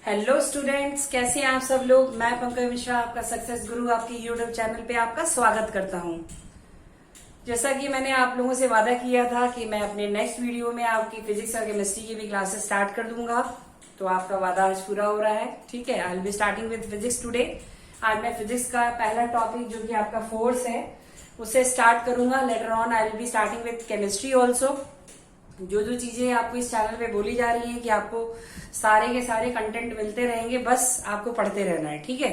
Hello students, कैसे हैं आप सब लोग। मैं पंकज मिश्रा, आपका सक्सेस गुरु, आपके यूट्यूब चैनल पे आपका स्वागत करता हूं। जैसा कि मैंने आप लोगों से वादा किया था कि मैं अपने नेक्स्ट वीडियो में आपकी फिजिक्स और केमिस्ट्री की भी क्लासेस स्टार्ट कर दूंगा, तो आपका वादा आज पूरा हो रहा है। ठीक है, I will be starting with physics today. आज मैं फिजिक्स का पहला टॉपिक जो कि आपका फोर्स है उससे स्टार्ट करूंगा। Later on I will be starting with chemistry also. जो जो चीजें आपको इस चैनल पे बोली जा रही हैं कि आपको सारे के सारे कंटेंट मिलते रहेंगे, बस आपको पढ़ते रहना है। ठीक है,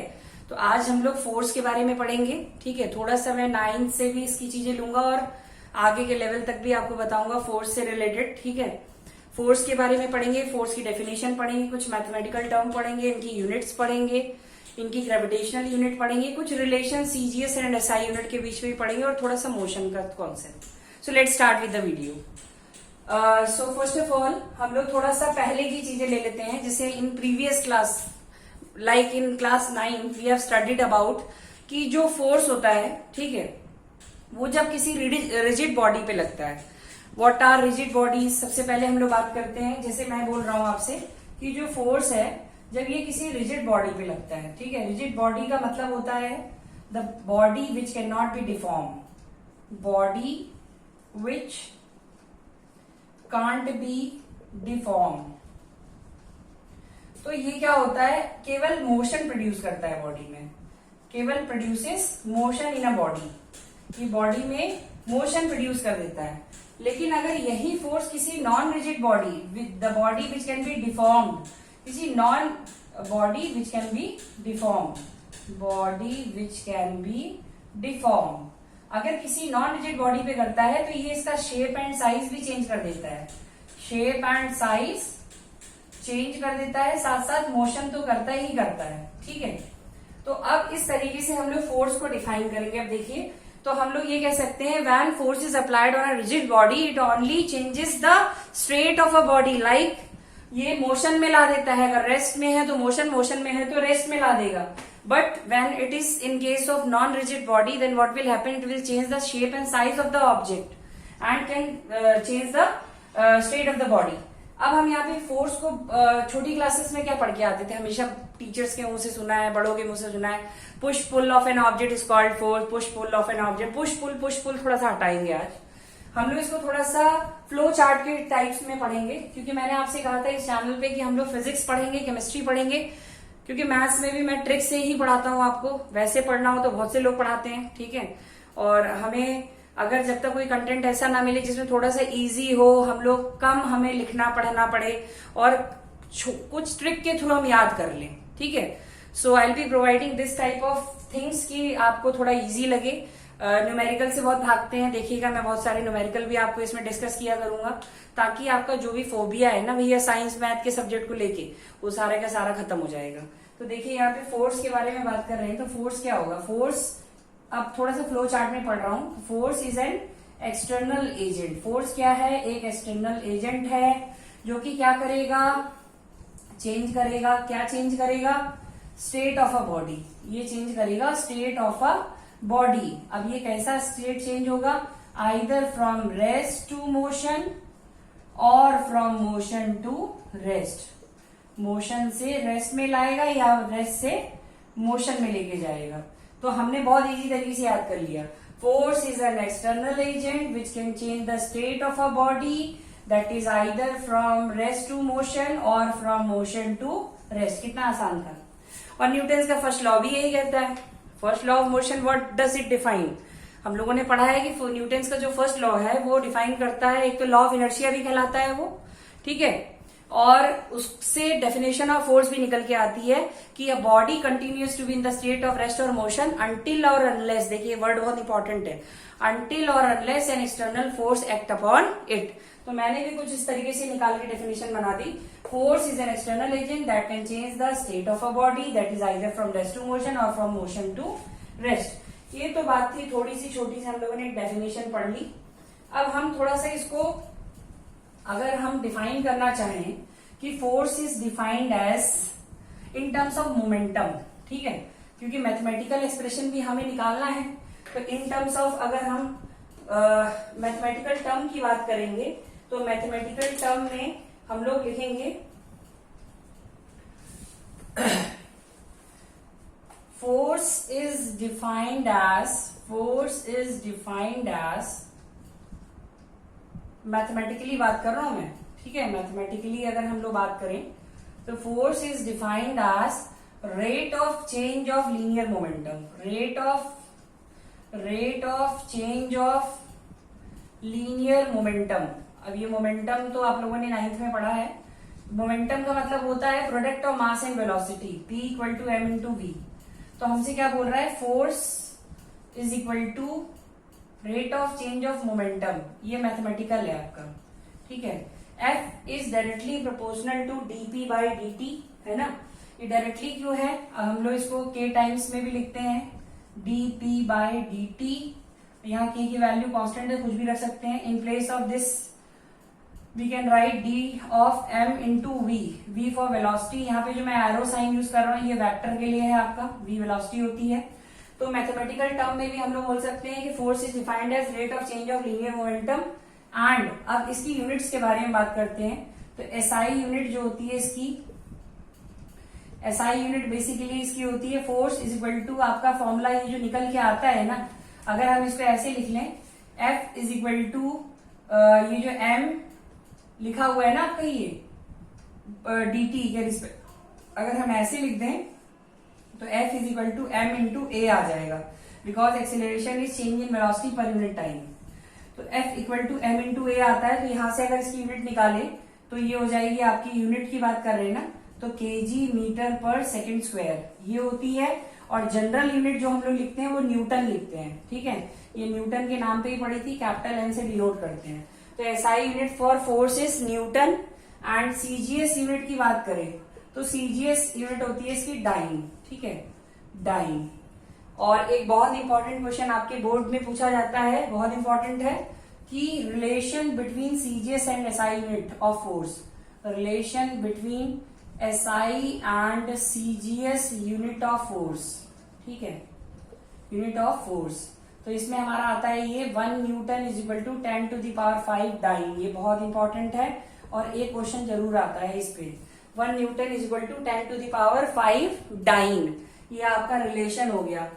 तो आज हम लोग फोर्स के बारे में पढ़ेंगे। ठीक है, थोड़ा सा मैं 9th से भी इसकी चीजें लूंगा और आगे के लेवल तक भी आपको बताऊंगा फोर्स से रिलेटेड। ठीक है, फोर्स के बारे में पढ़ेंगे, फोर्स की डेफिनेशन पढ़ेंगे, कुछ मैथमेटिकल टर्म पढ़ेंगे, इनकी यूनिट्स पढ़ेंगे, इनकी ग्रेविटेशनल यूनिट पढ़ेंगे, कुछ relation CGS and SI unit के बीच में पढ़ेंगे और थोड़ा सा मोशन का concept. So let's start with the video. So first of all हम लोग थोड़ा सा पहले की चीजें ले लेते हैं, जैसे in previous class like in class 9 we have studied about कि जो फोर्स होता है, ठीक है, वो जब किसी रिजिड बॉडी पे लगता है। व्हाट आर रिजिड बॉडीज, सबसे पहले हम लोग बात करते हैं। जैसे मैं बोल रहा हूं आपसे कि जो फोर्स है जब ये किसी रिजिड बॉडी पे लगता है, ठीक है, रिजिड बॉडी का मतलब होता है the body which can not be deform, body which can't be deform. तो ये क्या होता है, केवल मोशन प्रोड्यूस करता है बॉडी में, केवल produces motion in a body, ये बॉडी में मोशन प्रोड्यूस कर देता है। लेकिन अगर यही फोर्स किसी non rigid body with the body which can be deformed, किसी non body which can be deformed, body which can be deformed, अगर किसी नॉन रिजिड बॉडी पे करता है तो ये इसका शेप एंड साइज भी चेंज कर देता है, शेप एंड साइज चेंज कर देता है, साथ साथ मोशन तो करता ही करता है। ठीक है, तो अब इस तरीके से हम लोग फोर्स को डिफाइन करेंगे। अब देखिए, तो हम लोग ये कह सकते हैं when force is applied on a rigid body it only changes the state of a body. Like ये मोशन में ला देता है, अगर रेस्ट में है तो मोशन, मोशन में है तो रेस्ट में ला देगा। But when it is in case of non-rigid body, then what will happen? It will change the shape and size of the object and can change the state of the body. अब हम यहाँ पे force को छोटी classes में क्या पढ़ के आते थे, हमेशा टीचर्स के मुंह से सुना है, बड़ों के मुंह से सुना है, push pull of an object is called force, push pull of an object. Push pull थोड़ा सा हटाएंगे आज हम लोग, इसको थोड़ा सा फ्लो चार्ट के टाइप्स में पढ़ेंगे, क्योंकि मैंने आपसे कहा था इस चैनल पे कि हम लोग फिजिक्स पढ़ेंगे, केमिस्ट्री पढ़ेंगे, क्योंकि मैथ्स में भी मैं ट्रिक से ही पढ़ाता हूँ आपको। वैसे पढ़ना हो तो बहुत से लोग पढ़ाते हैं, ठीक है, और हमें अगर जब तक कोई कंटेंट ऐसा ना मिले जिसमें थोड़ा सा इजी हो, हम लोग कम हमें लिखना पढ़ना पड़े और कुछ ट्रिक के थ्रू हम याद कर लें। ठीक है, so I will be providing this type of things कि आपको थोड़ा इजी लगे। न्यूमेरिकल से बहुत भागते हैं, देखिएगा मैं बहुत सारे न्यूमेरिकल भी आपको इसमें डिस्कस किया करूंगा, ताकि आपका जो भी फोबिया है ना भैया साइंस मैथ के सब्जेक्ट को लेके, वो सारे का सारा खत्म हो जाएगा। तो देखिए यहाँ पे फोर्स के बारे में बात कर रहे हैं, तो फोर्स क्या होगा, फोर्स अब थोड़ा सा फ्लो चार्ट में पढ़ रहा हूं। Force is an external agent. Force क्या है, एक एक्सटर्नल एजेंट है जो कि क्या करेगा, चेंज करेगा, क्या चेंज करेगा, स्टेट ऑफ अ बॉडी, ये चेंज करेगा स्टेट ऑफ अ बॉडी। अब ये कैसा स्टेट चेंज होगा, either from rest to motion और from motion to rest, motion से रेस्ट में लाएगा या रेस्ट से मोशन में लेके जाएगा। तो हमने बहुत इजी तरीके से याद कर लिया, force is an external agent which can change the state of a body, that is either from rest to motion और फ्रॉम मोशन टू रेस्ट। कितना आसान था। और न्यूटन का फर्स्ट लॉ भी यही कहता है, first law of motion, what does it define. हम लोगों ने पढ़ा है कि न्यूटन का जो फर्स्ट लॉ है वो डिफाइन करता है, एक तो लॉ ऑफ इनर्शिया भी कहलाता है वो, ठीक है, और उससे डेफिनेशन ऑफ फोर्स भी निकल के आती है कि a body continues to be in the state of rest और मोशन अंटिल और अनलेस, देखिए वर्ड बहुत इंपॉर्टेंट है, अंटिल और unless an external force act upon it. तो मैंने भी कुछ इस तरीके से निकाल के डेफिनेशन बना दी, force is an external agent that can change the state of a body, that is either from rest to motion और फ्रॉम मोशन टू रेस्ट। ये तो बात थी थोड़ी सी छोटी सी, हम लोगों ने एक डेफिनेशन पढ़ ली। अब हम थोड़ा सा इसको अगर हम डिफाइन करना चाहें कि force is defined as in terms of momentum, ठीक है, क्योंकि मैथमेटिकल एक्सप्रेशन भी हमें निकालना है, तो इन टर्म्स ऑफ अगर हम मैथमेटिकल टर्म की बात करेंगे तो मैथमेटिकल टर्म में हम लोग लिखेंगे force is defined as mathematically बात कर रहा हूं मैं, ठीक है। मैथमेटिकली अगर हम लोग बात करें तो force is defined as rate of change of linear momentum, rate of change of linear momentum. अब ये मोमेंटम तो आप लोगों ने 9th में पढ़ा है। मोमेंटम का मतलब होता है product of mass and velocity, P equal to m into v. तो हमसे क्या बोल रहा है, force is equal to rate of change of momentum. ये मैथमेटिकल है आपका, ठीक है। F is directly proportional to dp by dt, है ना। ये डायरेक्टली क्यों है, हम लोग इसको k टाइम्स में भी लिखते हैं, dp बाई dt। यहाँ k की वैल्यू कांस्टेंट है, कुछ भी रख सकते हैं। In place of this we can write d of m into v, v for velocity. यहाँ पे जो मैं एरो साइन यूज कर रहा हूँ ये वेक्टर के लिए है, आपका v वेलोसिटी होती है। तो मैथमेटिकल टर्म में भी हम लोग बोल सकते हैं कि force is defined as rate of change of linear momentum. And अब इसकी यूनिट्स के बारे में बात करते हैं। तो एसआई यूनिट जो होती है इसकी, एसआई यूनिट बेसिकली इसकी होती है फोर्स इज इक्वल टू, आपका फॉर्मूला ये जो निकल के आता है ना, अगर हम इसको ऐसे लिख लें, F इज इक्वल टू ये जो M लिखा हुआ है ना आपका ये dt के रिस्पेक्ट, अगर हम ऐसे लिख दें तो F is equal to m into A आ जाएगा, because acceleration is change in velocity per unit time. तो F equal to m into A आता है। तो यहां से अगर इसकी यूनिट निकाले तो ये हो जाएगी, आपकी यूनिट की बात कर रहे हैं ना, तो kg मीटर पर सेकेंड स्क्वायर ये होती है। और जनरल यूनिट जो हम लोग लिखते हैं वो न्यूटन लिखते हैं, ठीक है। ये न्यूटन के नाम पे ही पड़ी थी, कैपिटल N से डिनोट करते हैं। तो SI unit for force is Newton. And CGS unit की बात करें तो सीजीएस यूनिट होती है इसकी डाइन, ठीक है, डाइन। और एक बहुत इंपॉर्टेंट क्वेश्चन आपके बोर्ड में पूछा जाता है, बहुत इंपॉर्टेंट है, कि relation between CGS and SI unit of force, relation between SI and CGS unit of force, ठीक है, यूनिट ऑफ फोर्स। तो इसमें हमारा आता है ये 1 newton is equal to 10 to the power 5 dyne. ये बहुत इंपॉर्टेंट है और एक क्वेश्चन जरूर आता है इस पे। 1 newton is equal to 10 to the power 5 dyne, ये आपका रिलेशन हो गया।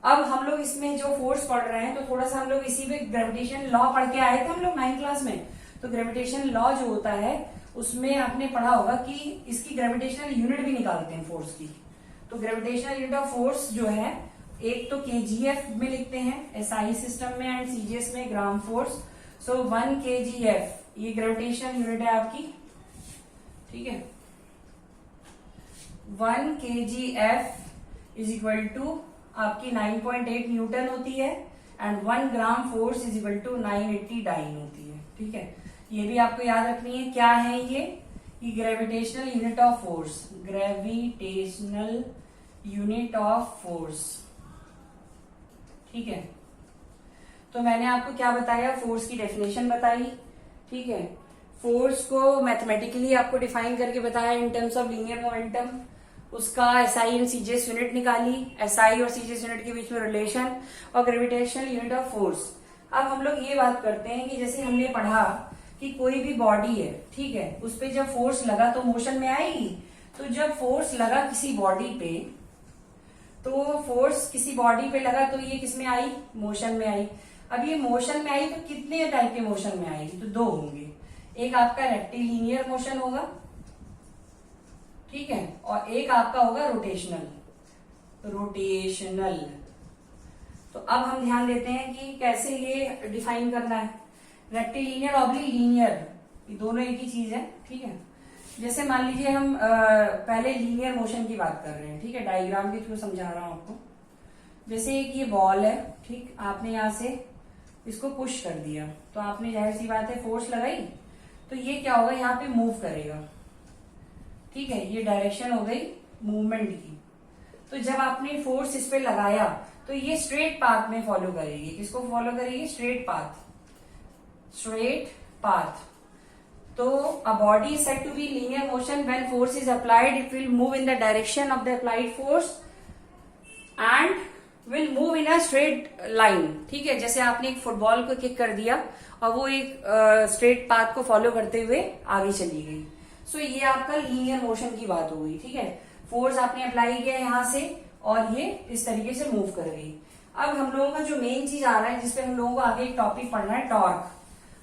अब हम लोग इसमें जो फोर्स पढ़ रहे हैं तो थोड़ा सा हम लोग इसी पे ग्रेविटेशन लॉ पढ़ के आए थे हम लोग 9th क्लास में। तो ग्रेविटेशन लॉ जो होता है उसमें आपने पढ़ा होगा कि इसकी ग्रेविटेशनल यूनिट भी निकालते हैं फोर्स की। तो ग्रेविटेशनल यूनिट ऑफ फोर्स जो है, एक तो kgf में लिखते हैं एसआई सिस्टम में एंड सीजीएस में ग्राम फोर्स। सो 1 kgf ये ग्रेविटेशनल यूनिट है आपकी, ठीक है। 1 kgf इज इक्वल टू आपकी 9.8 न्यूटन होती है and 1 gram force is equal to 980 dyne होती है, ठीक है। ये भी आपको याद रखनी है, क्या है ये gravitational unit of force, gravitational unit of force, ठीक है। तो मैंने आपको क्या बताया, फोर्स की डेफिनेशन बताई, ठीक है। फोर्स को मैथमेटिकली आपको डिफाइन करके बताया इन टर्म्स ऑफ लीनियर मोमेंटम, उसका एसआई एंड सीजीएस यूनिट निकाली, एसआई और सीजीएस यूनिट के बीच में रिलेशन, और ग्रेविटेशनल यूनिट ऑफ फोर्स। अब हम लोग ये बात करते हैं कि जैसे हमने पढ़ा कि कोई भी बॉडी है, ठीक है, उस पे जब फोर्स लगा तो मोशन में आएगी। तो जब फोर्स लगा किसी बॉडी पे, तो फोर्स किसी बॉडी पे लगा तो ये किस में आई, मोशन में आई। अब ये मोशन में आई तो कितने टाइप के मोशन में आएगी, तो 2 होंगे। एक आपका रेक्टिलिनियर मोशन होगा, ठीक है, और एक आपका होगा रोटेशनल। तो अब हम ध्यान देते हैं कि कैसे ये डिफाइन करना है। रेक्टिलिनियर ऑब्लिक लीनियर, ये दोनों एक ही चीज है, ठीक है। जैसे मान लीजिए हम पहले लीनियर मोशन की बात कर रहे हैं, ठीक है, डायग्राम के थ्रू समझा रहा हूं आपको। जैसे एक ये बॉल है, ठीक, आपने यहां से इसको पुश कर दिया तो आपने जाहिर सी बात है फोर्स लगाई, तो ये क्या होगा, यहाँ पे मूव करेगा, ठीक है, ये डायरेक्शन हो गई मूवमेंट की। तो जब आपने फोर्स इस पे लगाया तो ये स्ट्रेट पाथ में फॉलो करेगी, किसको फॉलो करेगी, स्ट्रेट पाथ। तो a body is said to be linear motion when force is applied, it will move in the direction of the applied force and will move in a straight line, ठीक है। जैसे आपने एक football को kick कर दिया और वो एक स्ट्रेट पाथ को फॉलो करते हुए आगे चली गई। सो ये आपका लीनियर मोशन की बात हो गई, ठीक है। फोर्स आपने अप्लाई किया यहां से और ये इस तरीके से मूव कर गई। अब हम लोगों का जो मेन चीज आ रहा है जिसपे हम लोगों को आगे एक टॉपिक पढ़ना है टॉर्क,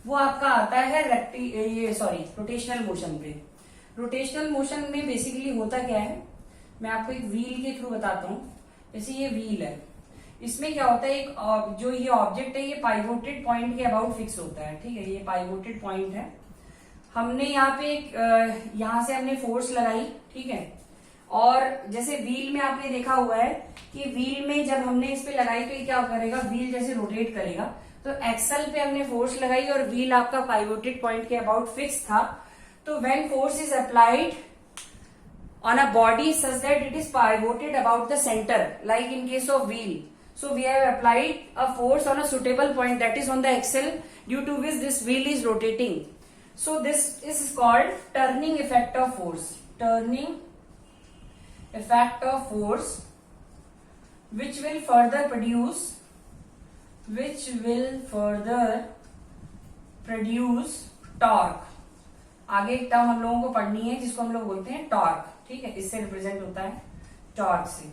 वो आपका आता है रोटेशनल मोशन पे। रोटेशनल मोशन में बेसिकली होता क्या है, मैं आपको एक व्हील के थ्रू बताता हूँ। जैसे ये व्हील है, इसमें क्या होता है, एक जो ये ऑब्जेक्ट है ये पाइवोटेड पॉइंट के अबाउट फिक्स होता है, ठीक है, ये पाइवोटेड पॉइंट है। हमने यहाँ पे यहाँ से हमने फोर्स लगाई, ठीक है, और जैसे व्हील में आपने देखा हुआ है कि व्हील में जब हमने इस पे लगाई तो ये क्या करेगा, व्हील जैसे रोटेट करेगा। तो एक्सल पे हमने फोर्स लगाई और व्हील आपका पाइवोटेड पॉइंट के अबाउट फिक्स था। तो when force is applied on a body such that it is pivoted about the center, like in case of wheel, so we have applied a force on a suitable point, that is on the axle, due to which this wheel is rotating. So this is called turning effect of force. Turning effect of force, which will further produce torque. आगे एक term हम लोगों को पढ़नी है जिसको हम लोग बोलते हैं टॉर्क, ठीक है, इससे रिप्रेजेंट होता है टॉर्क से।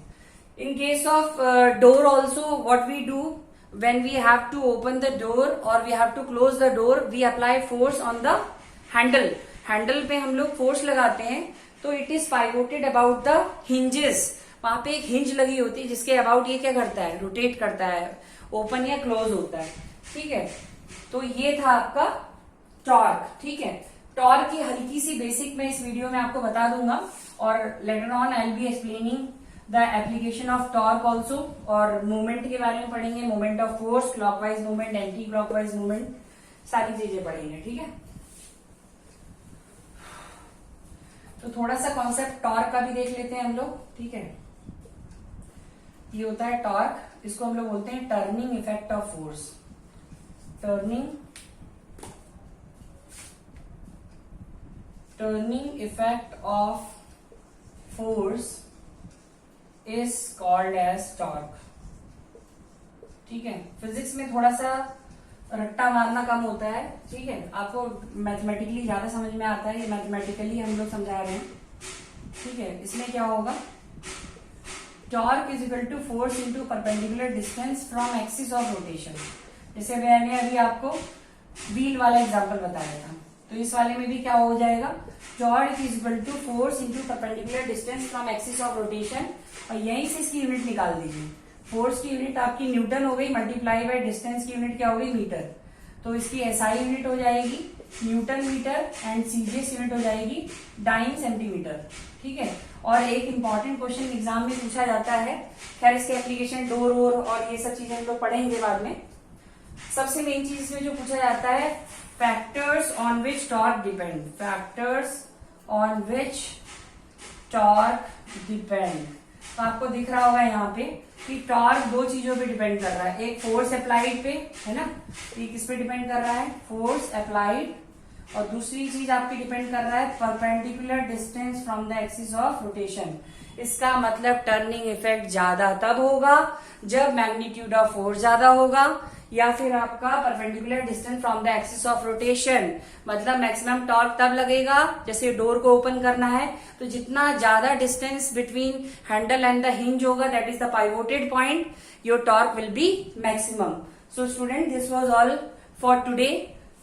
In case of door also what we do, when we have to open the door और we have to close the door, we apply force on the handle. Handle पे हम लोग फोर्स लगाते हैं तो it is pivoted about the hinges. वहां पे एक हिंज लगी होती है जिसके अबाउट ये क्या करता है, रोटेट करता है, ओपन या क्लोज होता है, ठीक है। तो ये था आपका टॉर्क, ठीक है। टॉर्क की हल्की सी बेसिक मैं इस वीडियो में आपको बता दूंगा और later on I will be explaining the application of torque also, और मूवमेंट के बारे में पढ़ेंगे, movement of force, clockwise movement, anti clockwise movement, सारी चीजें पढ़ेंगे, ठीक है। तो थोड़ा सा कॉन्सेप्ट टॉर्क का भी देख लेते हैं हम लोग, ठीक है। ये होता है टॉर्क, इसको हम लोग बोलते हैं turning effect of force. Turning effect of force is called as torque, ठीक है। फिजिक्स में थोड़ा सा रट्टा मारना कम होता है, ठीक है, आपको मैथमेटिकली ज्यादा समझ में आता है, ये मैथमेटिकली हम लोग समझा रहे हैं, ठीक है। इसमें क्या होगा, torque is equal to force into perpendicular distance from axis of rotation. जैसे मैंने अभी आपको व्हील वाला एग्जांपल बताया था, तो इस वाले में भी क्या हो जाएगा, torque is equal to force into perpendicular distance from axis of rotation, और यहीं से इसकी यूनिट निकाल दीजिए। फोर्स की यूनिट आपकी न्यूटन हो गई, मल्टीप्लाई बाय डिस्टेंस की यूनिट क्या हो गई, मीटर। तो इसकी एसआई यूनिट हो जाएगी newton metre and CGS unit हो जाएगी डाइन सेंटीमीटर, ठीक है। और एक इंपॉर्टेंट क्वेश्चन एग्जाम में पूछा जाता है, खैर इसके एप्लीकेशन डोर वोर और ये सब चीजें हम लोग पढ़ेंगे बाद में। सबसे मेन चीज इसमें जो पूछा जाता है, factors on which torque depend, factors on which torque depend. तो आपको दिख रहा होगा यहाँ पे कि टॉर्क दो चीजों पे डिपेंड कर रहा है, एक फोर्स अप्लाइड पे है ना, एक किस पे डिपेंड कर रहा है, फोर्स अप्लाइड, और दूसरी चीज आपकी डिपेंड कर रहा है perpendicular distance from the axis of rotation. इसका मतलब टर्निंग इफेक्ट ज्यादा तब होगा जब मैग्नीट्यूड ऑफ फोर्स ज्यादा होगा, या फिर आपका perpendicular distance from the axis of rotation, मतलब मैक्सिमम टॉर्क तब लगेगा जैसे डोर को ओपन करना है तो जितना ज्यादा distance between handle and the hinge होगा, that is the pivoted point, your torque will be maximum. So student, this was all for today,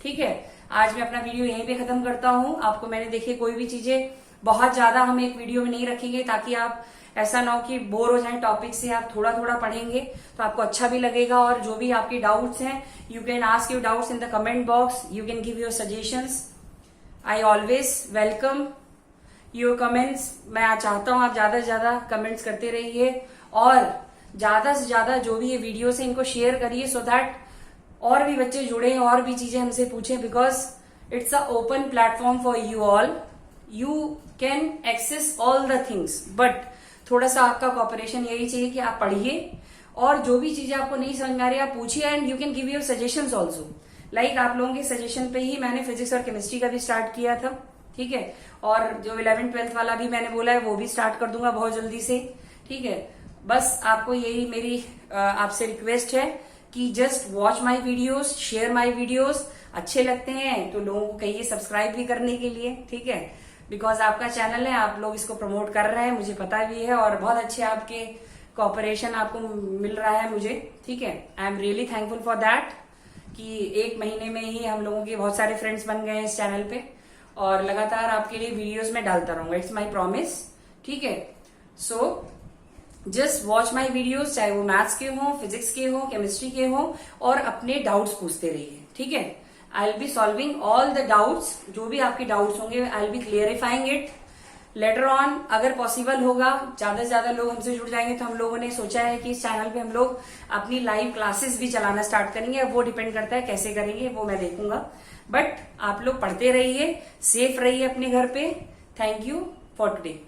ठीक है। आज मैं अपना वीडियो यहीं पे खत्म करता हूँ। आपको मैंने देखिए कोई भी चीजें बहुत ज्यादा हम एक वीडियो में नहीं रखेंगे, ताकि आप ऐसा ना हो कि बोर हो जाए टॉपिक से, आप थोड़ा थोड़ा पढ़ेंगे तो आपको अच्छा भी लगेगा। और जो भी आपकी डाउट्स हैं, you can ask your doubts in the comment box, you can give your suggestions. I always welcome your comments. मैं चाहता हूं आप ज्यादा से ज्यादा कमेंट्स करते रहिए और ज्यादा से ज्यादा जो भी ये वीडियोस है इनको शेयर करिए, सो दैट और भी बच्चे जुड़े, और भी चीजें हमसे पूछें, because it's a open platform for you all. You can access all the things, but थोड़ा सा आपका कॉपरेशन यही चाहिए कि आप पढ़िए और जो भी चीजें आपको नहीं समझ में आ रही आप पूछिए, and you can give your suggestions also. Like आप लोगों के सजेशन पे ही मैंने फिजिक्स और केमिस्ट्री का भी स्टार्ट किया था, ठीक है, और जो 11th-12th वाला भी मैंने बोला है वो भी स्टार्ट कर दूंगा बहुत जल्दी से, ठीक है। बस आपको यही मेरी आपसे रिक्वेस्ट है कि just watch my videos, share my videos. अच्छे लगते हैं तो लोगों को कहिए सब्सक्राइब भी करने के लिए, ठीक है। बिकॉज आपका चैनल है, आप लोग इसको प्रमोट कर रहे हैं, मुझे पता भी है, और बहुत अच्छे आपके कॉपरेशन आपको मिल रहा है मुझे, ठीक है। I am really thankful for that कि 1 महीने में ही हम लोगों के बहुत सारे फ्रेंड्स बन गए हैं इस चैनल पे, और लगातार आपके लिए वीडियोस में डालता रहूंगा, इट्स माई प्रॉमिस, ठीक है। So just watch my videos, चाहे वो मैथ्स के हों, फिजिक्स के हों, केमिस्ट्री के हों, और अपने डाउट्स पूछते रहिए, ठीक है। I will be solving all the doubts, जो भी आपके डाउट्स होंगे I will be clarifying it later on. अगर पॉसिबल होगा, ज्यादा से ज्यादा लोग हमसे जुड़ जाएंगे, तो हम लोगों ने सोचा है कि इस चैनल पे हम लोग अपनी लाइव क्लासेस भी चलाना स्टार्ट करेंगे। अब वो डिपेंड करता है कैसे करेंगे, वो मैं देखूंगा। बट आप लोग पढ़ते रहिए, सेफ रहिए अपने घर पे। Thank you for today.